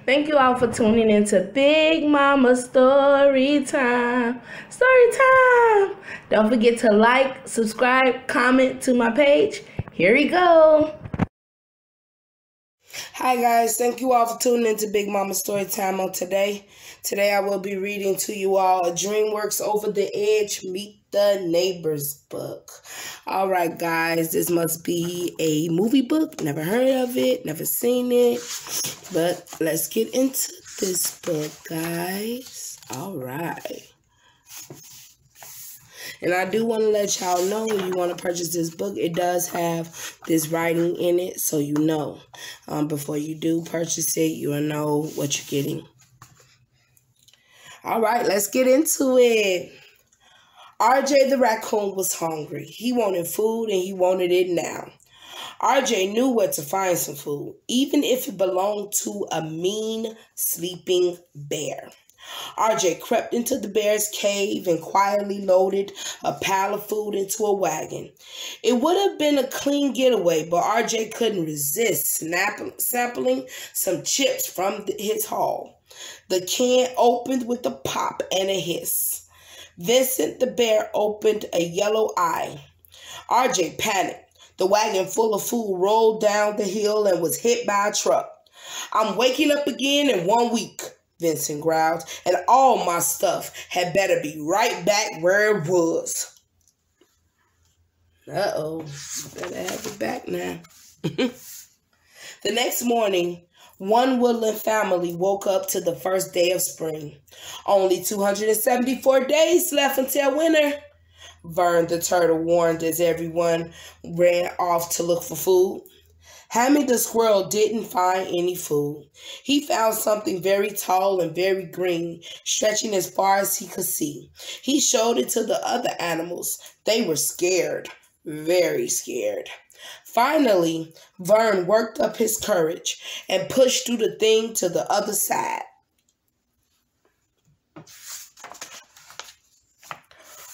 Thank you all for tuning into Big Mama Story Time. Story Time. Don't forget to like, subscribe, comment to my page. Here we go. Hi guys, thank you all for tuning into Big Mama Story Time on today. Today I will be reading to you all a DreamWorks Over the Edge Meet the Neighbors book. Alright guys, this must be a movie book. Never heard of it, never seen it. But let's get into this book, guys. Alright. And I do want to let y'all know, if you want to purchase this book, it does have this writing in it, so you know. Before you do purchase it, you'll know what you're getting. All right, let's get into it. RJ the raccoon was hungry. He wanted food, and he wanted it now. RJ knew where to find some food, even if it belonged to a mean, sleeping bear. RJ crept into the bear's cave and quietly loaded a pile of food into a wagon. It would have been a clean getaway, but RJ couldn't resist sampling some chips from his haul. The can opened with a pop and a hiss. Vincent the bear opened a yellow eye. RJ panicked. The wagon full of food rolled down the hill and was hit by a truck. "I'm waking up again in 1 week," Vincent growled, "and all my stuff had better be right back where it was." Uh-oh, better have it back now. The next morning, one woodland family woke up to the first day of spring. Only 274 days left until winter, Vern the turtle warned as everyone ran off to look for food. Hammy the squirrel didn't find any food. He found something very tall and very green, stretching as far as he could see. He showed it to the other animals. They were scared, very scared. Finally, Vern worked up his courage and pushed through the thing to the other side.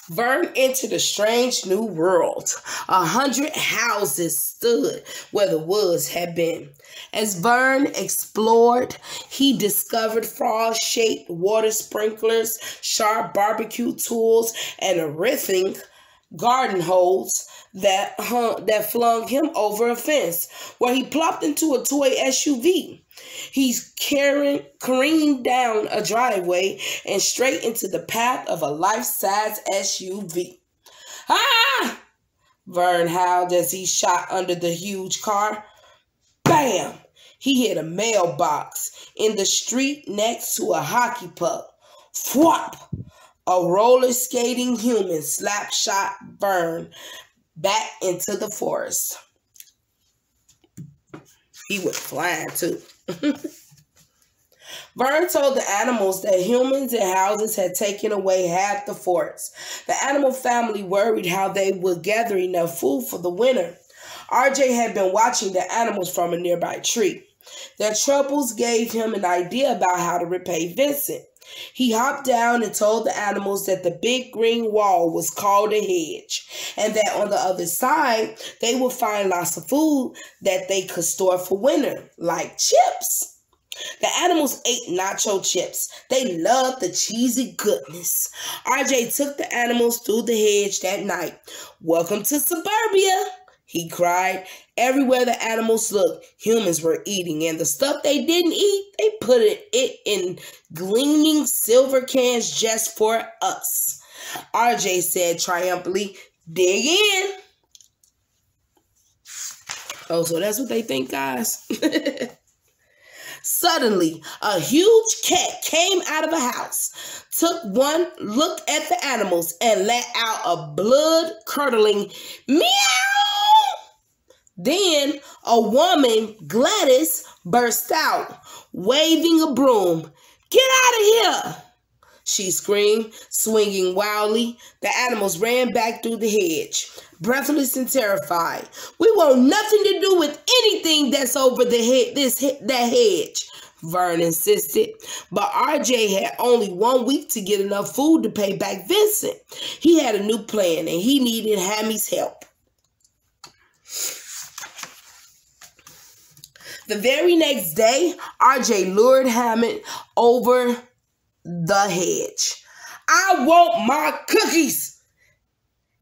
Vern entered a strange new world. 100 houses stood where the woods had been. As Vern explored, he discovered frog-shaped water sprinklers, sharp barbecue tools, and horrific garden hose that flung him over a fence, where he plopped into a toy SUV. He careened down a driveway and straight into the path of a life-size SUV. "Ah!" Vern howled as he shot under the huge car. Bam! He hit a mailbox in the street next to a hockey puck. Thwop! A roller skating human slap-shot Vern back into the forest. He went flying too. Vern told the animals that humans and houses had taken away half the forest. The animal family worried how they would gather enough food for the winter. RJ had been watching the animals from a nearby tree. Their troubles gave him an idea about how to repay Vincent. He hopped down and told the animals that the big green wall was called a hedge, and that on the other side, they would find lots of food that they could store for winter, like chips. The animals ate nacho chips. They loved the cheesy goodness. RJ took the animals through the hedge that night. "Welcome to suburbia," he cried. Everywhere the animals looked, humans were eating, and the stuff they didn't eat, they put it in gleaming silver cans just for us. RJ said triumphantly, "Dig in." Oh, so that's what they think, guys? Suddenly, a huge cat came out of a house, took one look at the animals, and let out a blood-curdling meow. Then a woman, Gladys, burst out, waving a broom. "Get out of here!" she screamed, swinging wildly. The animals ran back through the hedge, breathless and terrified. "We want nothing to do with anything that's over that hedge," Vern insisted. But RJ had only 1 week to get enough food to pay back Vincent. He had a new plan, and he needed Hammy's help. The very next day, RJ lured Hammond over the hedge. "I want my cookies,"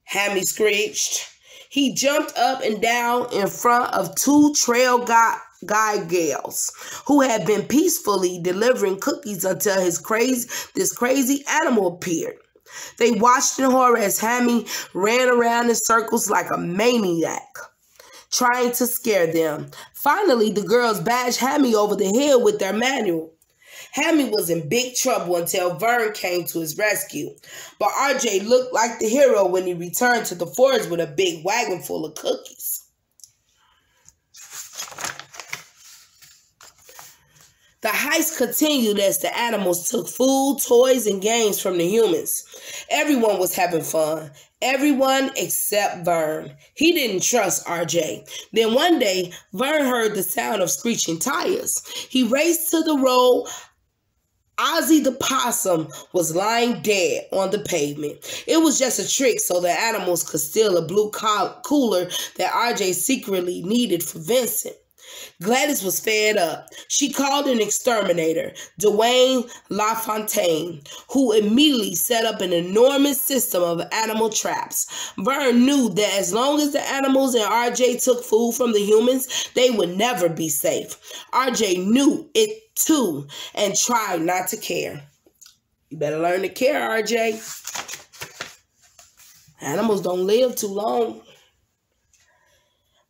Hammy screeched. He jumped up and down in front of two trail guy gals who had been peacefully delivering cookies until this crazy animal appeared. They watched in horror as Hammy ran around in circles like a maniac, trying to scare them. Finally, the girls bashed Hammy over the head with their manual. Hammy was in big trouble until Vern came to his rescue. But RJ looked like the hero when he returned to the forest with a big wagon full of cookies. The heist continued as the animals took food, toys, and games from the humans. Everyone was having fun. Everyone except Vern. He didn't trust RJ. Then one day, Vern heard the sound of screeching tires. He raced to the road. Ozzy the possum was lying dead on the pavement. It was just a trick so the animals could steal a blue cooler that RJ secretly needed for Vincent. Gladys was fed up. She called an exterminator, Dwayne LaFontaine, who immediately set up an enormous system of animal traps. Vern knew that as long as the animals and RJ took food from the humans, they would never be safe. RJ knew it too and tried not to care. You better learn to care, RJ. Animals don't live too long.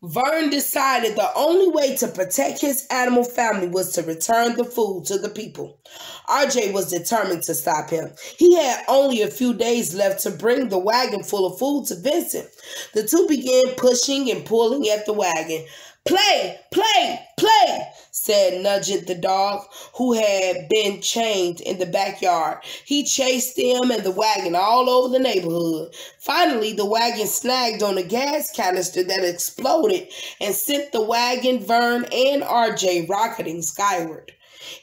Vern decided the only way to protect his animal family was to return the food to the people. RJ was determined to stop him. He had only a few days left to bring the wagon full of food to Vincent. The two began pushing and pulling at the wagon. "Play, play, play," said Nugget the dog, who had been chained in the backyard. He chased them and the wagon all over the neighborhood. Finally, the wagon snagged on a gas canister that exploded and sent the wagon, Vern, and RJ rocketing skyward.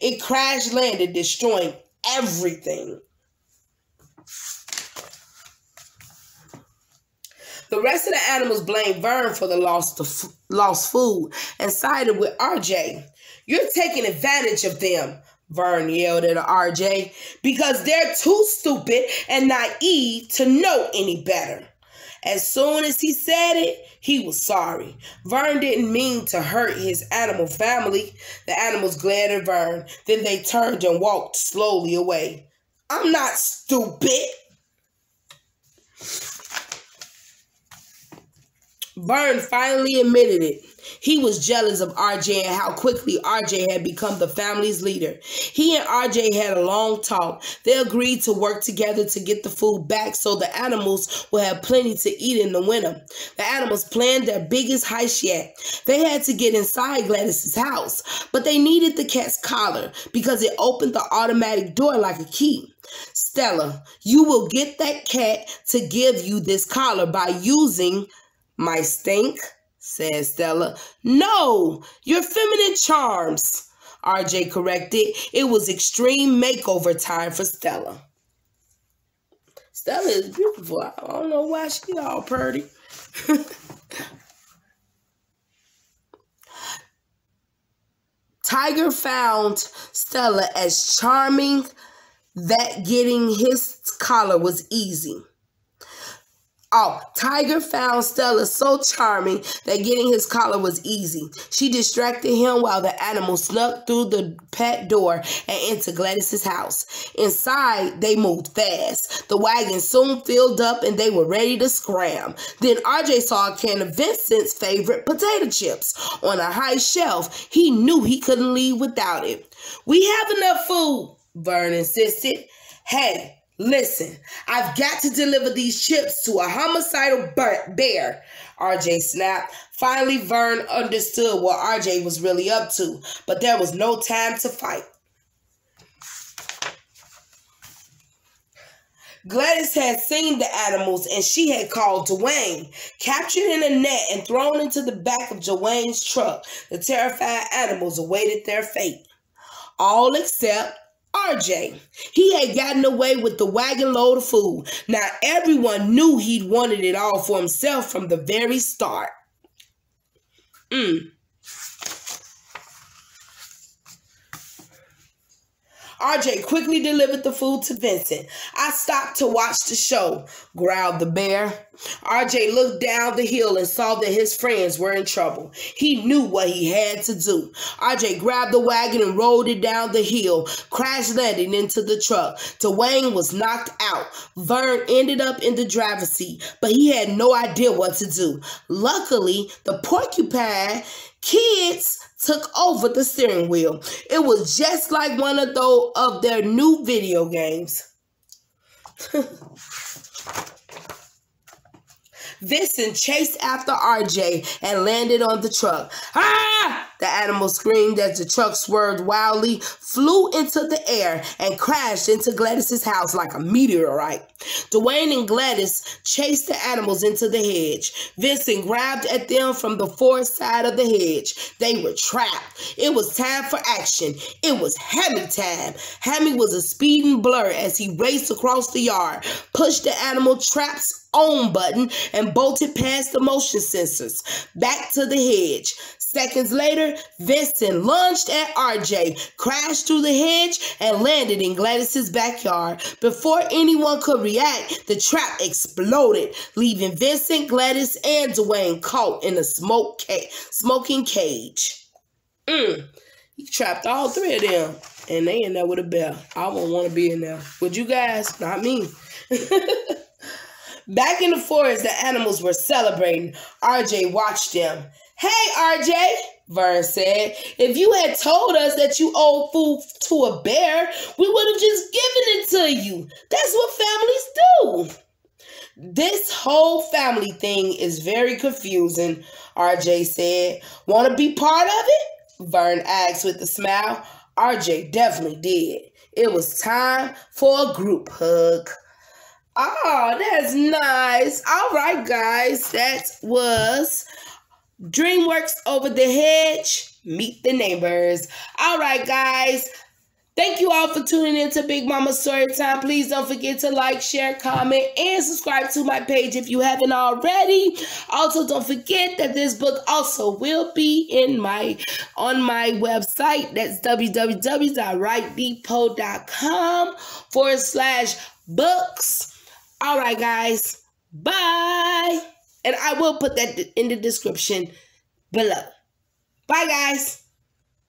It crash-landed, destroying everything. The rest of the animals blamed Vern for the lost food and sided with RJ. "You're taking advantage of them," Vern yelled at RJ, "because they're too stupid and naive to know any better." As soon as he said it, he was sorry. Vern didn't mean to hurt his animal family. The animals glared at Vern. Then they turned and walked slowly away. "I'm not stupid." Vern finally admitted it. He was jealous of RJ and how quickly RJ had become the family's leader. He and RJ had a long talk. They agreed to work together to get the food back so the animals would have plenty to eat in the winter. The animals planned their biggest heist yet. They had to get inside Gladys's house, but they needed the cat's collar because it opened the automatic door like a key. "Stella, you will get that cat to give you this collar by using my stink," said Stella. "No, your feminine charms," RJ corrected. It was extreme makeover time for Stella. Stella is beautiful. I don't know why she's all pretty. Tiger found Stella as charming that getting his collar was easy. Tiger found Stella so charming that getting his collar was easy. She distracted him while the animal snuck through the pet door and into Gladys's house. Inside, they moved fast. The wagon soon filled up and they were ready to scram. Then RJ saw a can of Vincent's favorite potato chips on a high shelf. He knew he couldn't leave without it. "We have enough food," Vern insisted. "Hey, listen, I've got to deliver these chips to a homicidal bear," RJ snapped. Finally, Vern understood what RJ was really up to, but there was no time to fight. Gladys had seen the animals and she had called Dwayne. Captured in a net and thrown into the back of Dwayne's truck, the terrified animals awaited their fate. All except RJ. He had gotten away with the wagon load of food. Now everyone knew he'd wanted it all for himself from the very start. RJ quickly delivered the food to Vincent. "I stopped to watch the show," growled the bear. RJ looked down the hill and saw that his friends were in trouble. He knew what he had to do. RJ grabbed the wagon and rolled it down the hill, crash landing into the truck. Dwayne was knocked out. Vern ended up in the driver's seat, but he had no idea what to do. Luckily, the Porcupine kids took over the steering wheel. It was just like one of their new video games. Vincent chased after RJ and landed on the truck. "Ah!" The animal screamed as the truck swerved wildly, flew into the air, and crashed into Gladys's house like a meteorite. Dwayne and Gladys chased the animals into the hedge. Vincent grabbed at them from the far side of the hedge. They were trapped. It was time for action. It was Hammy time. Hammy was a speeding blur as he raced across the yard, pushed the animal traps on button, and bolted past the motion sensors back to the hedge. Seconds later, Vincent lunged at RJ, crashed through the hedge, and landed in Gladys's backyard. Before anyone could react, the trap exploded, leaving Vincent, Gladys, and Dwayne caught in a smoking cage. He trapped all three of them, and they in there with a bear. I wouldn't want to be in there. Would you guys? Not me. Back in the forest, the animals were celebrating. RJ watched them. "Hey, RJ," Vern said, "if you had told us that you owed food to a bear, we would have just given it to you. That's what families do." "This whole family thing is very confusing," RJ said. "Want to be part of it?" Vern asked with a smile. RJ definitely did. It was time for a group hug. Oh, that's nice. All right, guys. That was DreamWorks Over the Hedge, Meet the Neighbors. All right, guys. Thank you all for tuning in to Big Mama Storytime. Please don't forget to like, share, comment, and subscribe to my page if you haven't already. Also, don't forget that this book also will be on my website. That's www.writedepot.com/books. All right, guys. Bye. And I will put that in the description below. Bye, guys.